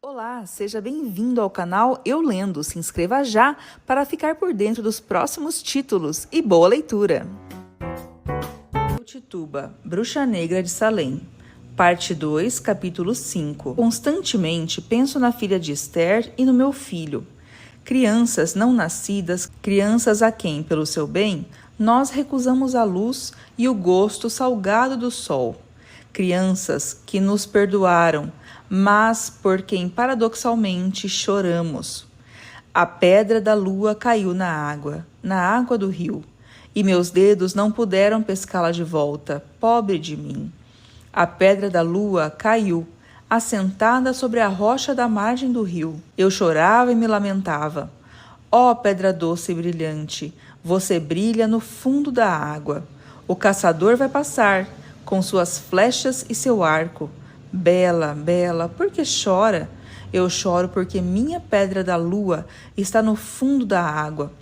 Olá, seja bem-vindo ao canal Eu Lendo. Se inscreva já para ficar por dentro dos próximos títulos e boa leitura. Tituba, Bruxa Negra de Salem. Parte 2, capítulo 5. Constantemente penso na filha de Esther e no meu filho. Crianças não nascidas, crianças a quem, pelo seu bem, nós recusamos a luz e o gosto salgado do sol. Crianças que nos perdoaram, mas por quem paradoxalmente choramos. A pedra da lua caiu na água do rio, e meus dedos não puderam pescá-la de volta, pobre de mim. A pedra da lua caiu, assentada sobre a rocha da margem do rio. Eu chorava e me lamentava. Ó pedra doce e brilhante, você brilha no fundo da água. O caçador vai passar, com suas flechas e seu arco. Bela, bela, por que chora? Eu choro porque minha pedra da lua está no fundo da água.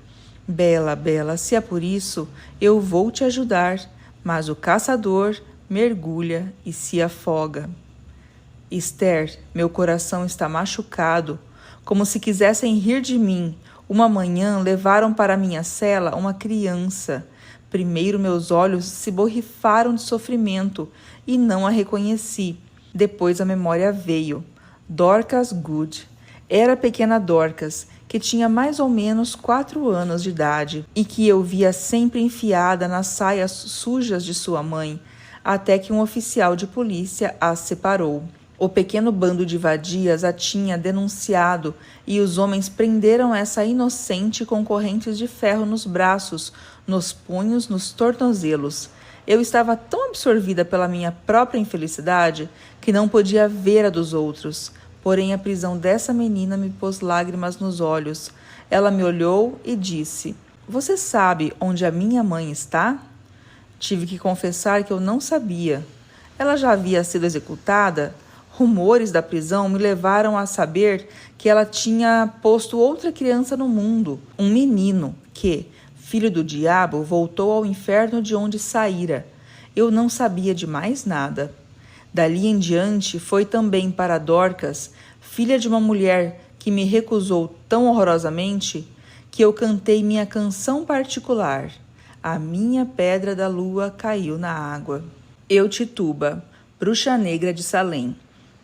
Bela, bela, se é por isso, eu vou te ajudar. Mas o caçador mergulha e se afoga. Esther, meu coração está machucado, como se quisessem rir de mim. Uma manhã levaram para minha cela uma criança. Primeiro meus olhos se borrifaram de sofrimento e não a reconheci. Depois a memória veio. Dorcas Good. Era a pequena Dorcas, que tinha mais ou menos 4 anos de idade e que eu via sempre enfiada nas saias sujas de sua mãe, até que um oficial de polícia a separou. O pequeno bando de vadias a tinha denunciado e os homens prenderam essa inocente com correntes de ferro nos braços, nos punhos, nos tornozelos. Eu estava tão absorvida pela minha própria infelicidade que não podia ver a dos outros. Porém, a prisão dessa menina me pôs lágrimas nos olhos. Ela me olhou e disse: "Você sabe onde a minha mãe está?" Tive que confessar que eu não sabia. Ela já havia sido executada? Rumores da prisão me levaram a saber que ela tinha posto outra criança no mundo, um menino que, filho do diabo, voltou ao inferno de onde saíra. Eu não sabia de mais nada. Dali em diante foi também para Dorcas, filha de uma mulher que me recusou tão horrorosamente, que eu cantei minha canção particular. A minha pedra da lua caiu na água. Eu Tituba, Bruxa Negra de Salem.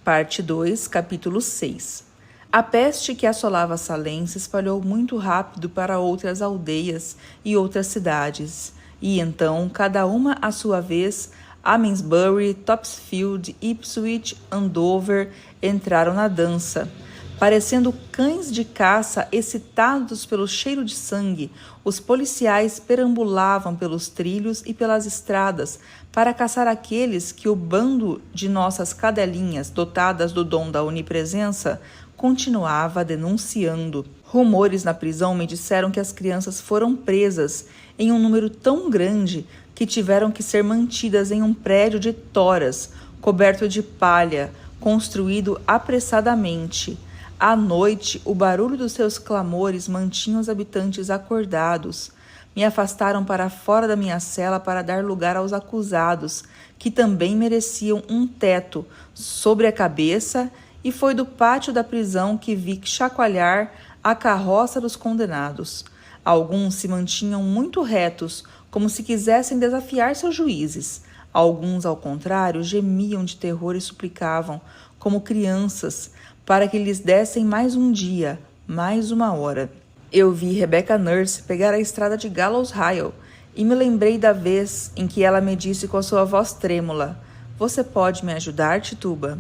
Parte 2, capítulo 6. A peste que assolava Salem se espalhou muito rápido para outras aldeias e outras cidades, e então, cada uma à sua vez, Amesbury, Topsfield, Ipswich, Andover entraram na dança. Parecendo cães de caça excitados pelo cheiro de sangue, os policiais perambulavam pelos trilhos e pelas estradas para caçar aqueles que o bando de nossas cadelinhas, dotadas do dom da onipresença, continuava denunciando. Rumores na prisão me disseram que as crianças foram presas em um número tão grande que tiveram que ser mantidas em um prédio de toras, coberto de palha, construído apressadamente. À noite, o barulho dos seus clamores mantinha os habitantes acordados. Me afastaram para fora da minha cela para dar lugar aos acusados, que também mereciam um teto sobre a cabeça, e foi do pátio da prisão que vi chacoalhar a carroça dos condenados. Alguns se mantinham muito retos, como se quisessem desafiar seus juízes. Alguns, ao contrário, gemiam de terror e suplicavam, como crianças, para que lhes dessem mais um dia, mais uma hora. Eu vi Rebecca Nurse pegar a estrada de Gallows Hill e me lembrei da vez em que ela me disse com a sua voz trêmula: "Você pode me ajudar, Tituba?"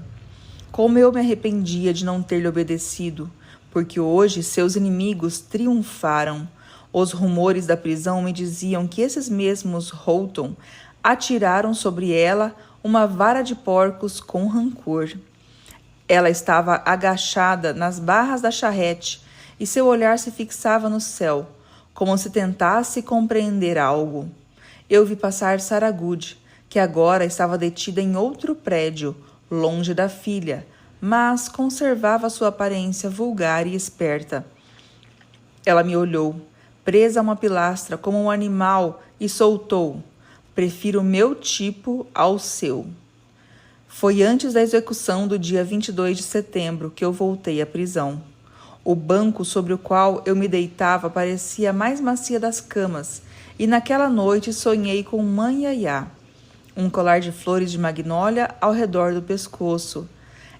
Como eu me arrependia de não ter lhe obedecido, porque hoje seus inimigos triunfaram. Os rumores da prisão me diziam que esses mesmos Houghton atiraram sobre ela uma vara de porcos com rancor. Ela estava agachada nas barras da charrete e seu olhar se fixava no céu, como se tentasse compreender algo. Eu vi passar Sarah Good, que agora estava detida em outro prédio, longe da filha, mas conservava sua aparência vulgar e esperta. Ela me olhou, presa a uma pilastra como um animal, e soltou: "Prefiro o meu tipo ao seu." Foi antes da execução do dia 22 de setembro que eu voltei à prisão. O banco sobre o qual eu me deitava parecia a mais macia das camas, e naquela noite sonhei com Mãe Yaya, um colar de flores de magnólia ao redor do pescoço.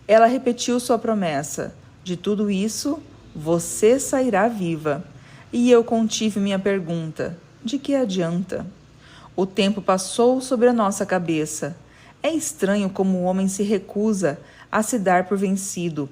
Ela repetiu sua promessa: de tudo isso, você sairá viva. E eu contive minha pergunta: de que adianta? O tempo passou sobre a nossa cabeça. É estranho como o homem se recusa a se dar por vencido.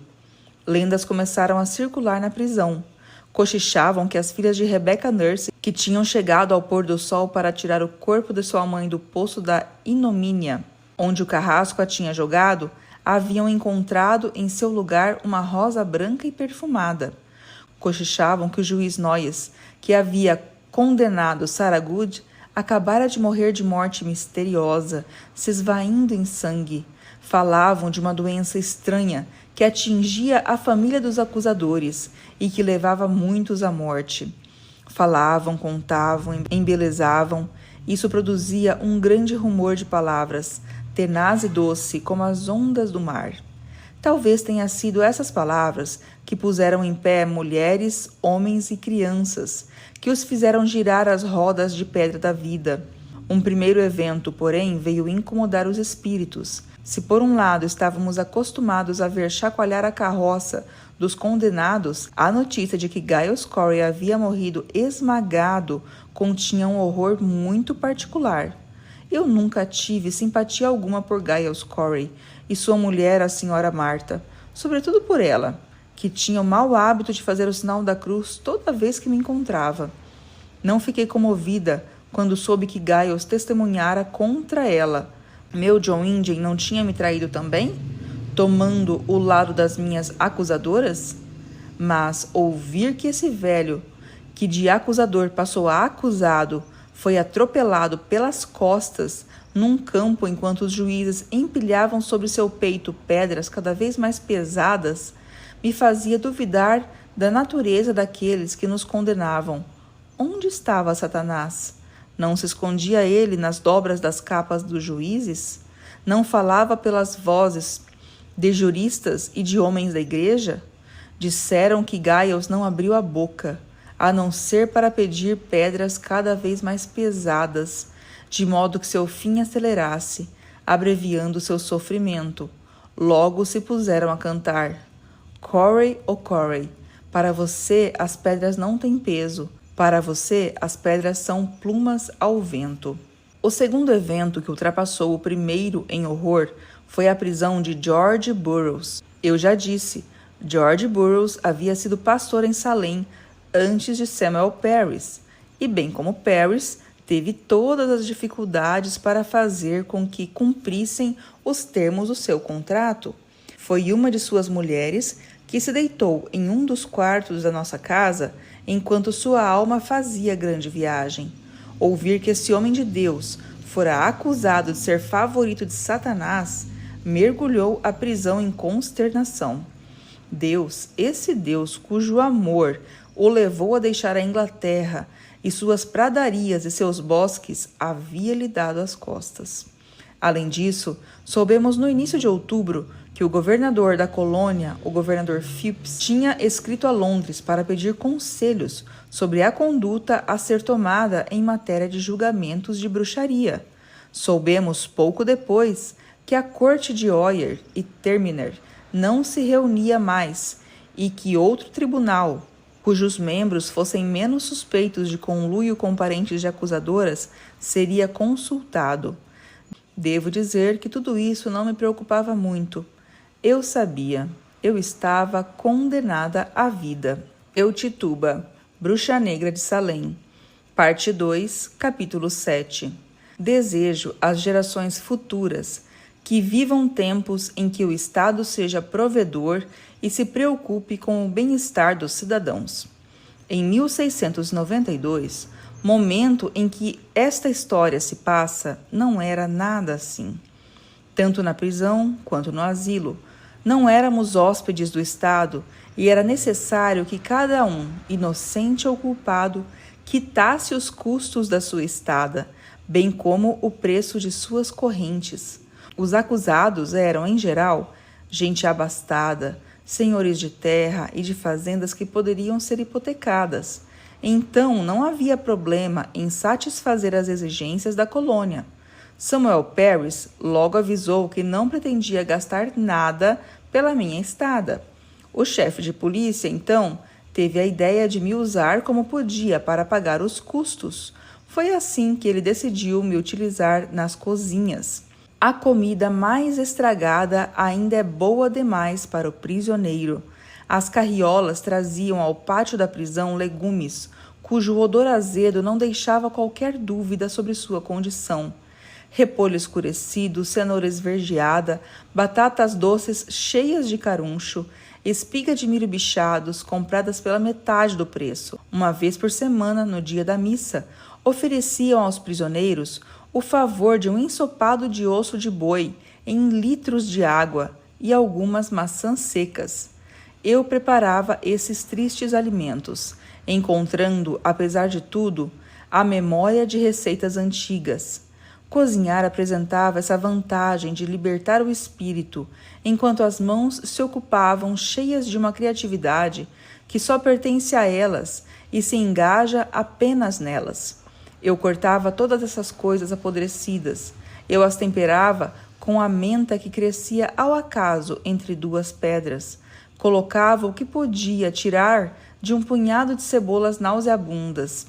Lendas começaram a circular na prisão. Cochichavam que as filhas de Rebecca Nurse, que tinham chegado ao pôr do sol para tirar o corpo de sua mãe do poço da ignomínia, onde o carrasco a tinha jogado, haviam encontrado em seu lugar uma rosa branca e perfumada. Cochichavam que o juiz Noyes, que havia condenado Sarah Good, acabara de morrer de morte misteriosa, se esvaindo em sangue. Falavam de uma doença estranha que atingia a família dos acusadores e que levava muitos à morte. Falavam, contavam, embelezavam. Isso produzia um grande rumor de palavras, tenaz e doce como as ondas do mar. Talvez tenha sido essas palavras que puseram em pé mulheres, homens e crianças, que os fizeram girar as rodas de pedra da vida. Um primeiro evento, porém, veio incomodar os espíritos. Se por um lado estávamos acostumados a ver chacoalhar a carroça dos condenados, a notícia de que Giles Corey havia morrido esmagado continha um horror muito particular. Eu nunca tive simpatia alguma por Giles Corey e sua mulher, a senhora Marta, sobretudo por ela, que tinha o mau hábito de fazer o sinal da cruz toda vez que me encontrava. Não fiquei comovida quando soube que Giles testemunhara contra ela. Meu John Indian não tinha me traído também, tomando o lado das minhas acusadoras? Mas ouvir que esse velho, que de acusador passou a acusado, foi atropelado pelas costas num campo enquanto os juízes empilhavam sobre seu peito pedras cada vez mais pesadas, me fazia duvidar da natureza daqueles que nos condenavam. Onde estava Satanás? Não se escondia ele nas dobras das capas dos juízes? Não falava pelas vozes de juristas e de homens da igreja? Disseram que Giles não abriu a boca, a não ser para pedir pedras cada vez mais pesadas, de modo que seu fim acelerasse, abreviando seu sofrimento. Logo se puseram a cantar: Corey, oh Corey, para você as pedras não têm peso, para você as pedras são plumas ao vento. O segundo evento que ultrapassou o primeiro em horror foi a prisão de George Burroughs. Eu já disse, George Burroughs havia sido pastor em Salem antes de Samuel Parris, e bem como Parris, teve todas as dificuldades para fazer com que cumprissem os termos do seu contrato. Foi uma de suas mulheres que se deitou em um dos quartos da nossa casa enquanto sua alma fazia grande viagem. Ouvir que esse homem de Deus fora acusado de ser favorito de Satanás mergulhou a prisão em consternação. Deus, esse Deus cujo amor o levou a deixar a Inglaterra e suas pradarias e seus bosques, havia-lhe dado as costas. Além disso, soubemos no início de outubro que o governador da colônia, o governador Phipps, tinha escrito a Londres para pedir conselhos sobre a conduta a ser tomada em matéria de julgamentos de bruxaria. Soubemos pouco depois que a corte de Oyer e Terminer não se reunia mais e que outro tribunal, cujos membros fossem menos suspeitos de conluio com parentes de acusadoras, seria consultado. Devo dizer que tudo isso não me preocupava muito. Eu sabia, eu estava condenada à vida. Eutituba, Bruxa Negra de Salem. Parte 2, capítulo 7. Desejo às gerações futuras que vivam tempos em que o Estado seja provedor e se preocupe com o bem-estar dos cidadãos. Em 1692, momento em que esta história se passa, não era nada assim. Tanto na prisão quanto no asilo, não éramos hóspedes do Estado e era necessário que cada um, inocente ou culpado, quitasse os custos da sua estada, bem como o preço de suas correntes. Os acusados eram, em geral, gente abastada, senhores de terra e de fazendas que poderiam ser hipotecadas. Então, não havia problema em satisfazer as exigências da colônia. Samuel Parris logo avisou que não pretendia gastar nada pela minha estada. O chefe de polícia, então, teve a ideia de me usar como podia para pagar os custos. Foi assim que ele decidiu me utilizar nas cozinhas. A comida mais estragada ainda é boa demais para o prisioneiro. As carriolas traziam ao pátio da prisão legumes, cujo odor azedo não deixava qualquer dúvida sobre sua condição. Repolho escurecido, cenoura esverdeada, batatas doces cheias de caruncho, espiga de milho bichados compradas pela metade do preço. Uma vez por semana, no dia da missa, ofereciam aos prisioneiros o favor de um ensopado de osso de boi em litros de água e algumas maçãs secas. Eu preparava esses tristes alimentos, encontrando, apesar de tudo, a memória de receitas antigas. Cozinhar apresentava essa vantagem de libertar o espírito, enquanto as mãos se ocupavam cheias de uma criatividade que só pertence a elas e se engaja apenas nelas. Eu cortava todas essas coisas apodrecidas. Eu as temperava com a menta que crescia ao acaso entre duas pedras. Colocava o que podia tirar de um punhado de cebolas nauseabundas.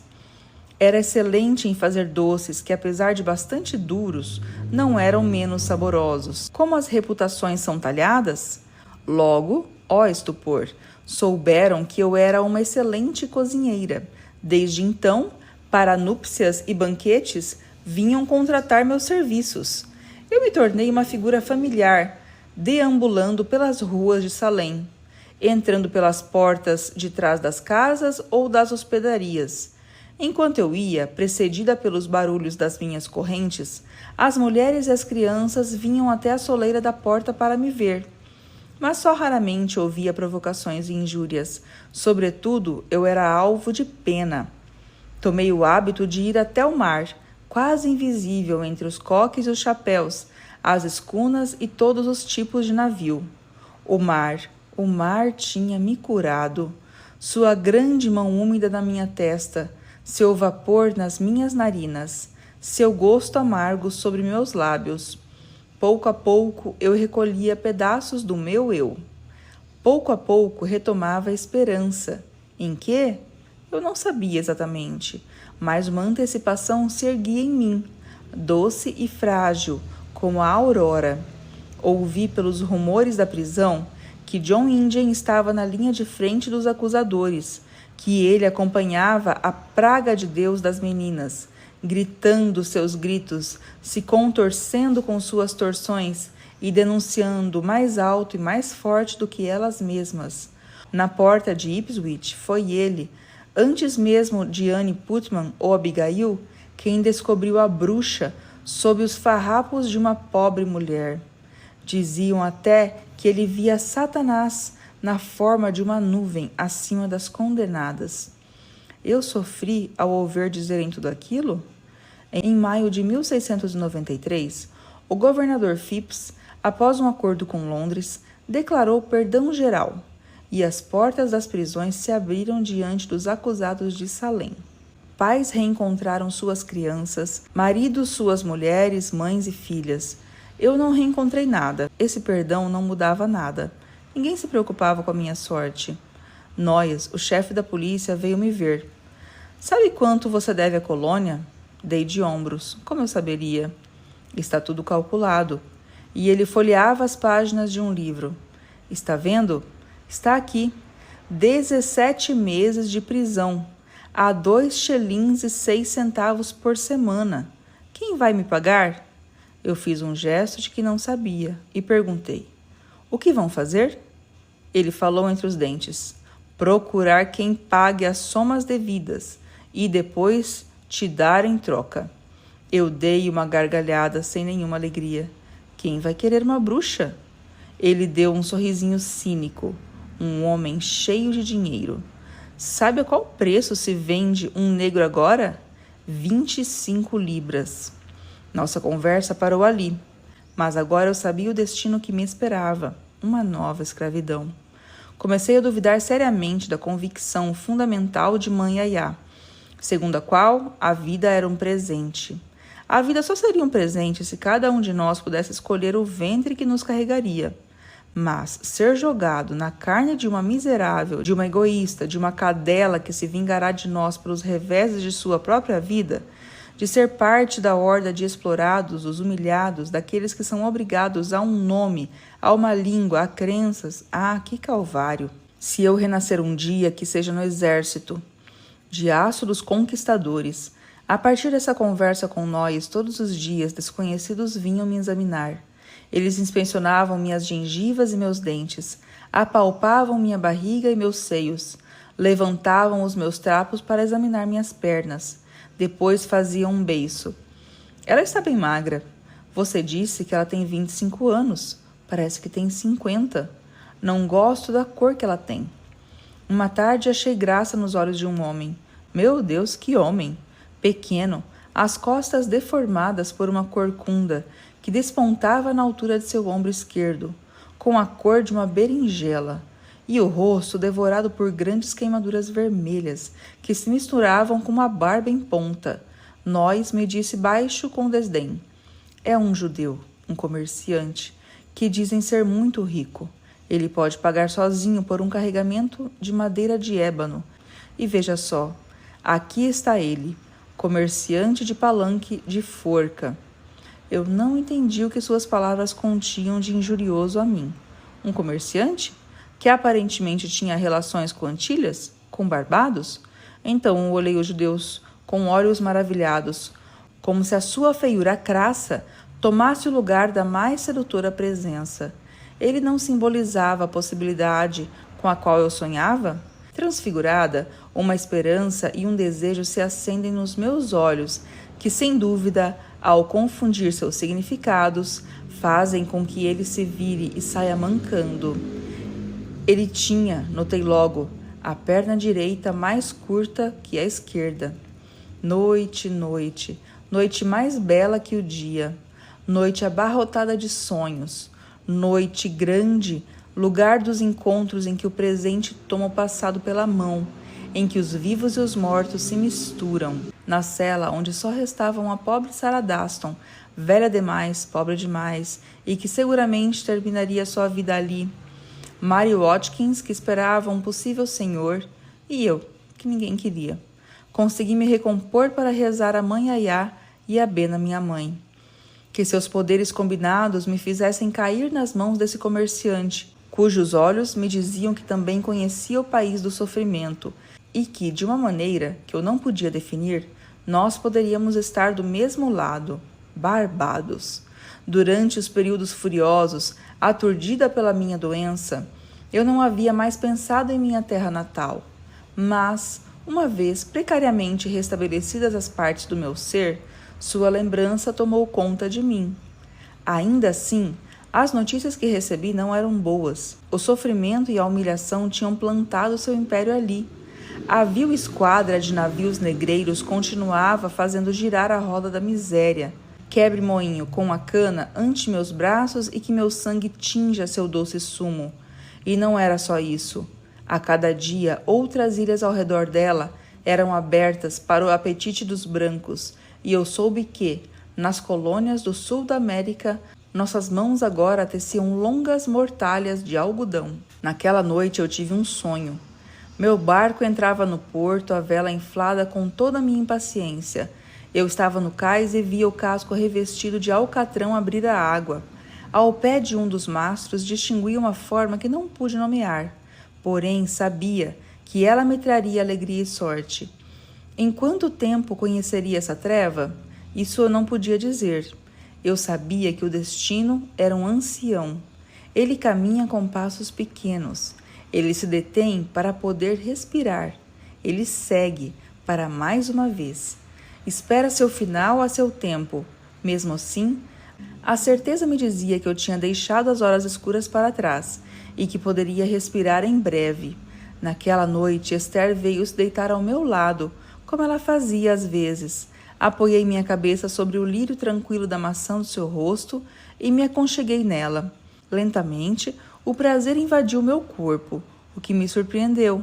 Era excelente em fazer doces que, apesar de bastante duros, não eram menos saborosos. Como as reputações são talhadas? Logo, ó estupor, souberam que eu era uma excelente cozinheira. Desde então, para núpcias e banquetes, vinham contratar meus serviços. Eu me tornei uma figura familiar, deambulando pelas ruas de Salem, entrando pelas portas de trás das casas ou das hospedarias. Enquanto eu ia, precedida pelos barulhos das minhas correntes, as mulheres e as crianças vinham até a soleira da porta para me ver. Mas só raramente ouvia provocações e injúrias. Sobretudo, eu era alvo de pena. Tomei o hábito de ir até o mar, quase invisível entre os coques e os chapéus, as escunas e todos os tipos de navio. O mar tinha me curado. Sua grande mão úmida na minha testa, seu vapor nas minhas narinas, seu gosto amargo sobre meus lábios. Pouco a pouco eu recolhia pedaços do meu eu. Pouco a pouco retomava a esperança. Em quê? Eu não sabia exatamente, mas uma antecipação se erguia em mim, doce e frágil, como a aurora. Ouvi pelos rumores da prisão que John Indian estava na linha de frente dos acusadores, que ele acompanhava a praga de Deus das meninas, gritando seus gritos, se contorcendo com suas torções e denunciando mais alto e mais forte do que elas mesmas. Na porta de Ipswich foi ele, antes mesmo de Annie Putman ou Abigail, quem descobriu a bruxa sob os farrapos de uma pobre mulher. Diziam até que ele via Satanás na forma de uma nuvem acima das condenadas. Eu sofri ao ouvir dizerem tudo aquilo? Em maio de 1693, o governador Phips, após um acordo com Londres, declarou perdão geral, e as portas das prisões se abriram diante dos acusados de Salem. Pais reencontraram suas crianças, maridos suas mulheres, mães e filhas. Eu não reencontrei nada. Esse perdão não mudava nada. Ninguém se preocupava com a minha sorte. Noyes, o chefe da polícia, veio me ver. Sabe quanto você deve à colônia? Dei de ombros. Como eu saberia? Está tudo calculado. E ele folheava as páginas de um livro. Está vendo? Está aqui. 17 meses de prisão. A 2 shillings e 6 centavos por semana. Quem vai me pagar? Eu fiz um gesto de que não sabia e perguntei. O que vão fazer? Ele falou entre os dentes. Procurar quem pague as somas devidas e depois te dar em troca. Eu dei uma gargalhada sem nenhuma alegria. Quem vai querer uma bruxa? Ele deu um sorrisinho cínico. Um homem cheio de dinheiro. Sabe a qual preço se vende um negro agora? 25 libras. Nossa conversa parou ali. Mas agora eu sabia o destino que me esperava, uma nova escravidão. Comecei a duvidar seriamente da convicção fundamental de Mãe Yaya, segundo a qual a vida era um presente. A vida só seria um presente se cada um de nós pudesse escolher o ventre que nos carregaria. Mas ser jogado na carne de uma miserável, de uma egoísta, de uma cadela que se vingará de nós pelos reveses de sua própria vida, de ser parte da horda de explorados, os humilhados, daqueles que são obrigados a um nome, a uma língua, a crenças, que calvário! Se eu renascer um dia, que seja no exército, de aço dos conquistadores. A partir dessa conversa com nós, todos os dias desconhecidos vinham me examinar. Eles inspecionavam minhas gengivas e meus dentes, apalpavam minha barriga e meus seios, levantavam os meus trapos para examinar minhas pernas. Depois faziam um beiço. Ela está bem magra. Você disse que ela tem 25 anos. Parece que tem 50. Não gosto da cor que ela tem. Uma tarde achei graça nos olhos de um homem. Meu Deus, que homem! Pequeno, as costas deformadas por uma corcunda que despontava na altura de seu ombro esquerdo, com a cor de uma berinjela, e o rosto devorado por grandes queimaduras vermelhas que se misturavam com uma barba em ponta. Nós, me disse baixo com desdém. É um judeu, um comerciante, que dizem ser muito rico. Ele pode pagar sozinho por um carregamento de madeira de ébano. E veja só, aqui está ele, comerciante de palanque de forca. Eu não entendi o que suas palavras continham de injurioso a mim. Um comerciante? Que aparentemente tinha relações com Antilhas? Com Barbados? Então olhei os judeus com olhos maravilhados, como se a sua feiura crassa tomasse o lugar da mais sedutora presença. Ele não simbolizava a possibilidade com a qual eu sonhava? Transfigurada, uma esperança e um desejo se acendem nos meus olhos, que, sem dúvida, ao confundir seus significados, fazem com que ele se vire e saia mancando. Ele tinha, notei logo, a perna direita mais curta que a esquerda. Noite, noite, noite mais bela que o dia, noite abarrotada de sonhos, noite grande, lugar dos encontros em que o presente toma o passado pela mão, em que os vivos e os mortos se misturam, na cela onde só restava uma pobre Sarah Daston, velha demais, pobre demais, e que seguramente terminaria sua vida ali. Mary Watkins, que esperava um possível senhor, e eu, que ninguém queria. Consegui me recompor para rezar a Mãe Yaya e a Bena, minha mãe. Que seus poderes combinados me fizessem cair nas mãos desse comerciante, cujos olhos me diziam que também conhecia o país do sofrimento e que, de uma maneira que eu não podia definir, nós poderíamos estar do mesmo lado, Barbados. Durante os períodos furiosos, aturdida pela minha doença, eu não havia mais pensado em minha terra natal. Mas, uma vez precariamente restabelecidas as partes do meu ser, sua lembrança tomou conta de mim. Ainda assim, as notícias que recebi não eram boas. O sofrimento e a humilhação tinham plantado seu império ali. A vil esquadra de navios negreiros continuava fazendo girar a roda da miséria. Quebre moinho com a cana ante meus braços e que meu sangue tinja seu doce sumo. E não era só isso. A cada dia, outras ilhas ao redor dela eram abertas para o apetite dos brancos, e eu soube que, nas colônias do sul da América, nossas mãos agora teciam longas mortalhas de algodão. Naquela noite eu tive um sonho. Meu barco entrava no porto, a vela inflada com toda a minha impaciência. Eu estava no cais e via o casco revestido de alcatrão abrir a água. Ao pé de um dos mastros distingui uma forma que não pude nomear, porém sabia que ela me traria alegria e sorte. Em quanto tempo conheceria essa treva? Isso eu não podia dizer. Eu sabia que o destino era um ancião. Ele caminha com passos pequenos. Ele se detém para poder respirar. Ele segue para mais uma vez. Espera seu final a seu tempo. Mesmo assim, a certeza me dizia que eu tinha deixado as horas escuras para trás e que poderia respirar em breve. Naquela noite, Esther veio se deitar ao meu lado, como ela fazia às vezes. Apoiei minha cabeça sobre o lírio tranquilo da maçã do seu rosto e me aconcheguei nela. Lentamente, o prazer invadiu meu corpo, o que me surpreendeu.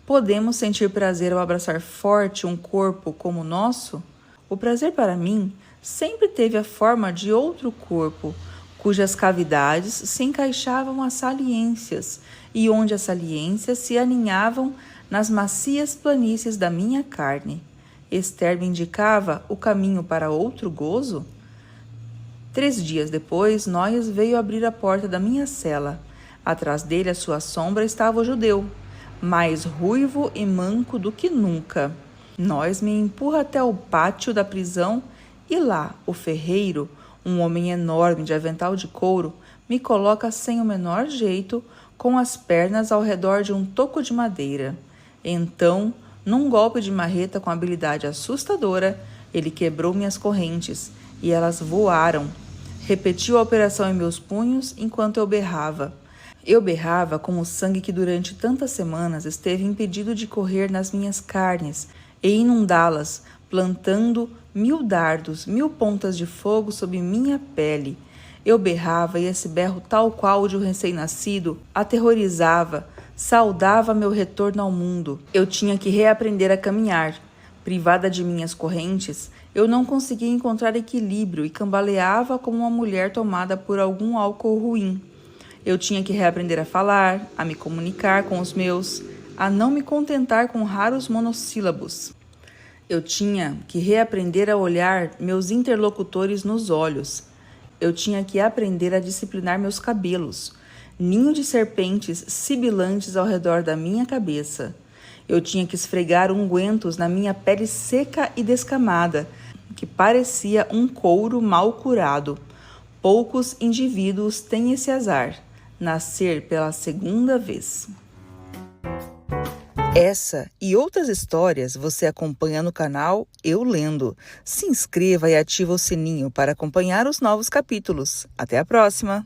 Podemos sentir prazer ao abraçar forte um corpo como o nosso? O prazer para mim sempre teve a forma de outro corpo, cujas cavidades se encaixavam às saliências e onde as saliências se aninhavam nas macias planícies da minha carne. Esther me indicava o caminho para outro gozo? 3 dias depois, Noias veio abrir a porta da minha cela. Atrás dele, à sua sombra, estava o judeu, mais ruivo e manco do que nunca. Noias me empurra até o pátio da prisão e lá o ferreiro, um homem enorme de avental de couro, me coloca sem o menor jeito, com as pernas ao redor de um toco de madeira. Então, num golpe de marreta com habilidade assustadora, ele quebrou minhas correntes e elas voaram. Repetiu a operação em meus punhos enquanto eu berrava. Eu berrava com o sangue que durante tantas semanas esteve impedido de correr nas minhas carnes e inundá-las, plantando 1000 dardos, 1000 pontas de fogo sob minha pele. Eu berrava e esse berro, tal qual o de um recém-nascido, aterrorizava, saudava meu retorno ao mundo. Eu tinha que reaprender a caminhar. Privada de minhas correntes, eu não conseguia encontrar equilíbrio e cambaleava como uma mulher tomada por algum álcool ruim. Eu tinha que reaprender a falar, a me comunicar com os meus, a não me contentar com raros monossílabos. Eu tinha que reaprender a olhar meus interlocutores nos olhos. Eu tinha que aprender a disciplinar meus cabelos, ninho de serpentes sibilantes ao redor da minha cabeça. Eu tinha que esfregar ungüentos na minha pele seca e descamada, que parecia um couro mal curado. Poucos indivíduos têm esse azar, nascer pela segunda vez. Essa e outras histórias você acompanha no canal Eu Lendo. Se inscreva e ative o sininho para acompanhar os novos capítulos. Até a próxima!